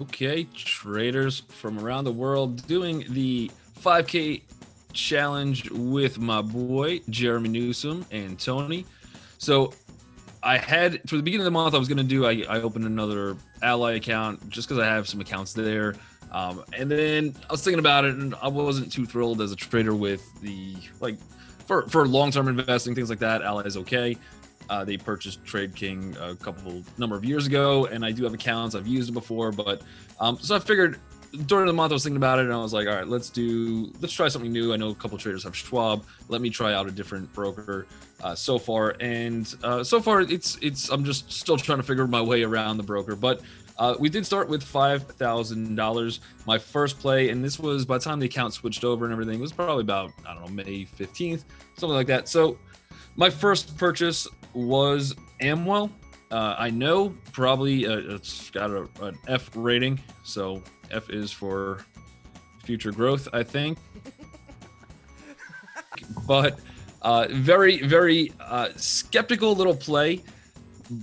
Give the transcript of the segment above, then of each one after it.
Okay, traders from around the world doing the 5K challenge with my boy Jeremy Newsom and Tony. So I had for the beginning of the month I was gonna do I opened another Ally account just because I have some accounts there. And then I was thinking about it and I wasn't too thrilled as a trader with the like for long-term investing, things like that. Ally is okay. They purchased Trade King a couple number of years ago, and I do have accounts. I've used it before, but so I figured during the month I was thinking about it, and I was like, all right, let's try something new. I know a couple traders have Schwab. Let me try out a different broker so far, and so far it's I'm just still trying to figure my way around the broker, but. We did start with $5,000. My first play, and this was by the time the account switched over and everything, it was probably about, I don't know, May 15th, something like that. So my first purchase was Amwell. I know probably it's got an F rating, so F is for future growth, I think. But very, very skeptical little play.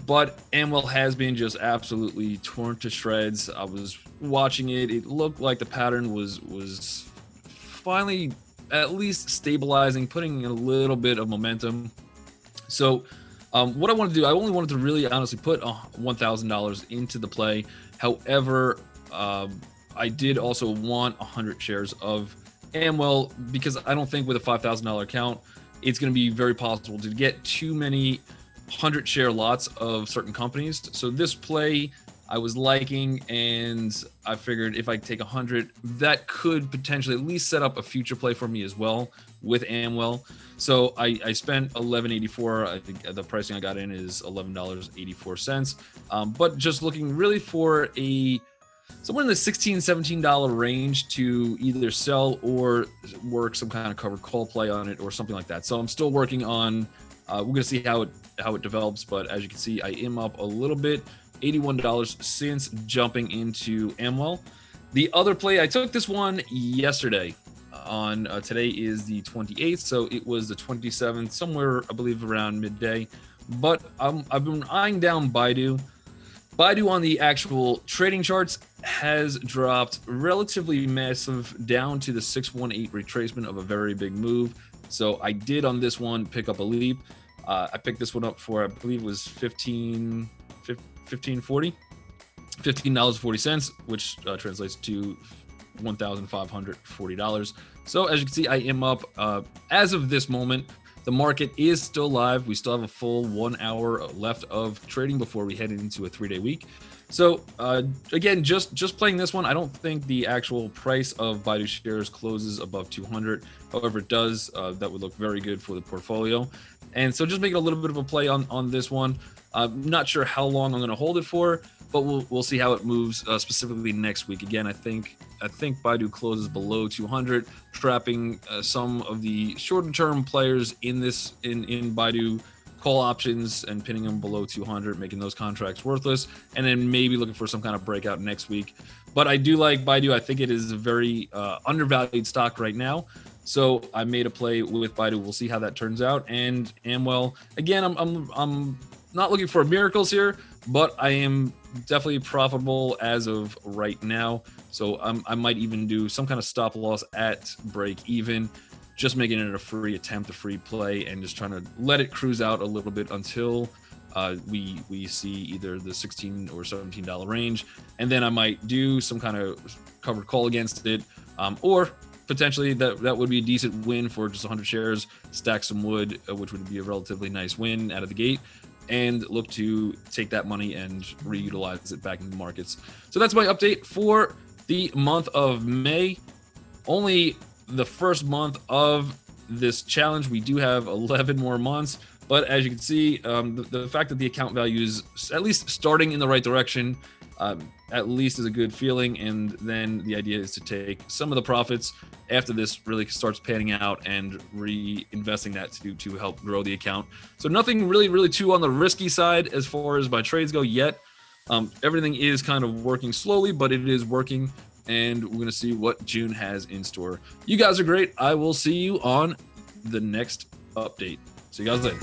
But Amwell has been just absolutely torn to shreds. I was watching it. It looked like the pattern was finally at least stabilizing, putting in a little bit of momentum. So what I wanted to do, I only wanted to really honestly put $1,000 into the play. However, I did also want 100 shares of Amwell because I don't think with a $5,000 account, it's going to be very possible to get too many 100 share lots of certain companies. So this play I was liking, and I figured if I take 100, that could potentially at least set up a future play for me as well with Amwell. So I spent $11.84. I think the pricing I got in is $11.84. But just looking really for somewhere in the $16, $17 range to either sell or work some kind of covered call play on it or something like that. So I'm still working on. We're gonna see how it develops, but as you can see, I am up a little bit, $81 since jumping into Amwell. The other play, I took this one yesterday. On today is the 28th, so it was the 27th, somewhere I believe around midday. But I've been eyeing down Baidu. Baidu on the actual trading charts has dropped relatively massive down to the 618 retracement of a very big move. So I did on this one pick up a leap. I picked this one up for, I believe it was $15.40, which translates to $1,540. So as you can see, I am up. As of this moment, the market is still live. We still have a full 1 hour left of trading before we head into a 3-day week. So again, just playing this one, I don't think the actual price of Baidu shares closes above 200. However, it does. That would look very good for the portfolio. And so just making a little bit of a play on this one. I'm not sure how long I'm going to hold it for, but we'll see how it moves specifically next week. Again, I think Baidu closes below 200, trapping some of the shorter term players in Baidu call options and pinning them below 200, making those contracts worthless, and then maybe looking for some kind of breakout next week. But I do like Baidu. I think it is a very undervalued stock right now. So I made a play with Baidu. We'll see how that turns out. And Amwell, again, I'm not looking for miracles here, but I am definitely profitable as of right now. So I might even do some kind of stop loss at break even, just making it a free play, and just trying to let it cruise out a little bit until we see either the $16 or $17 range, and then I might do some kind of covered call against it, or potentially that would be a decent win for just 100 shares, stack some wood, which would be a relatively nice win out of the gate, and look to take that money and reutilize it back in the markets. So that's my update for the month of May. Only the first month of this challenge. We do have 11 more months, but as you can see, the fact that the account value is at least starting in the right direction, at least is a good feeling. And then the idea is to take some of the profits after this really starts panning out and reinvesting that to help grow the account. So nothing really too on the risky side as far as my trades go yet. Everything is kind of working slowly, but it is working, and we're going to see what June has in store. You guys are great. I will see you on the next update. See you guys later.